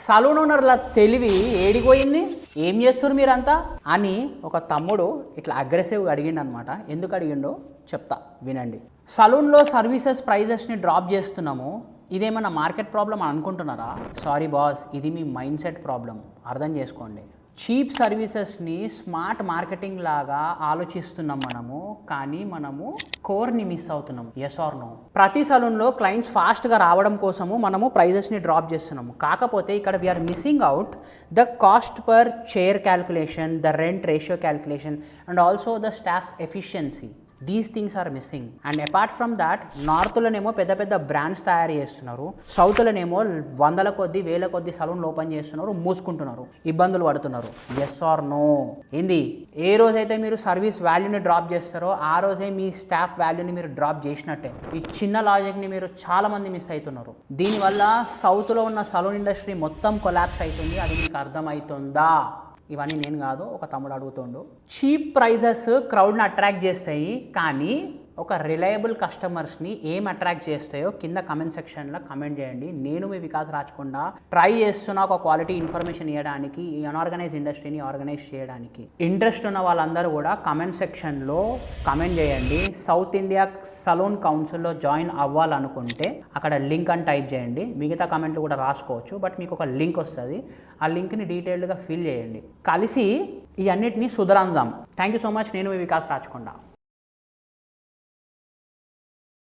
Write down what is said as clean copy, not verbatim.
Saloon ఓనర్ల తెలివి ఏడిపోయింది, ఏం చేస్తున్నారు మీరంతా అని ఒక తమ్ముడు ఇట్లా అగ్రెసివ్గా అడిగిండు అనమాట. ఎందుకు అడిగిండో చెప్తా వినండి. సలూన్లో సర్వీసెస్ ప్రైజెస్ని డ్రాప్ చేస్తున్నాము, ఇదేమన్నా మార్కెట్ ప్రాబ్లం అని అనుకుంటున్నారా? సారీ బాస్, ఇది మీ మైండ్ సెట్ ప్రాబ్లం, అర్థం చేసుకోండి. చీప్ సర్వీసెస్ని స్మార్ట్ మార్కెటింగ్ లాగా ఆలోచిస్తున్నాం కానీ మనము కోర్ని మిస్ అవుతున్నాం. Yes or no? ప్రతి సలూన్లో క్లయింట్స్ ఫాస్ట్గా రావడం కోసము మనము ప్రైజెస్ని డ్రాప్ చేస్తున్నాము. కాకపోతే ఇక్కడ we're missing out the cost per chair calculation, the rent ratio calculation and also the staff efficiency. These things are missing. And apart from that, నార్త్లోనేమో పెద్ద పెద్ద బ్రాండ్స్ తయారు చేస్తున్నారు, సౌత్లోనేమో వందల కొద్ది వేల కొద్ది సలూన్లు ఓపెన్ చేస్తున్నారు, మూసుకుంటున్నారు, ఇబ్బందులు పడుతున్నారు. Yes or no? ఏంది? ఏ రోజైతే మీరు సర్వీస్ వాల్యూని డ్రాప్ చేస్తారో ఆ రోజే మీ స్టాఫ్ వాల్యూని మీరు డ్రాప్ చేసినట్టే. ఈ చిన్న లాజిక్ని మీరు చాలా మంది మిస్ అవుతున్నారు. దీనివల్ల సౌత్లో ఉన్న సలూన్ ఇండస్ట్రీ మొత్తం కొలాప్స్ అవుతుంది. అది మీకు అర్థమవుతుందా? ఇవన్నీ నేను కాదు, ఒక తమ్ముడు అడుగుతుండు. చీప్ ప్రైజెస్ క్రౌడ్ని అట్రాక్ట్ చేస్తాయి, కానీ ఒక రిలయబుల్ కస్టమర్స్ని ఏం అట్రాక్ట్ చేస్తాయో కింద కమెంట్ సెక్షన్లో కమెంట్ చేయండి. నేను మీ వికాస్ రాచకొండ ట్రై చేస్తున్నా ఒక క్వాలిటీ ఇన్ఫర్మేషన్ ఇవ్వడానికి, ఈ అన్ఆర్గనైజ్ ఇండస్ట్రీని ఆర్గనైజ్ చేయడానికి. ఇంట్రెస్ట్ ఉన్న వాళ్ళందరూ కూడా కమెంట్ సెక్షన్లో కమెంట్ చేయండి. సౌత్ ఇండియా సలూన్ కౌన్సిల్లో జాయిన్ అవ్వాలనుకుంటే అక్కడ లింక్ అని టైప్ చేయండి. మిగతా కమెంట్లు కూడా రాసుకోవచ్చు, బట్ మీకు ఒక లింక్ వస్తుంది. ఆ లింక్ని డీటెయిల్డ్గా ఫిల్ చేయండి. కలిసి ఈ అన్నిటిని సుధరాంజాం. Thank you so much. నేను మీ వికాస్ రాచకొండ.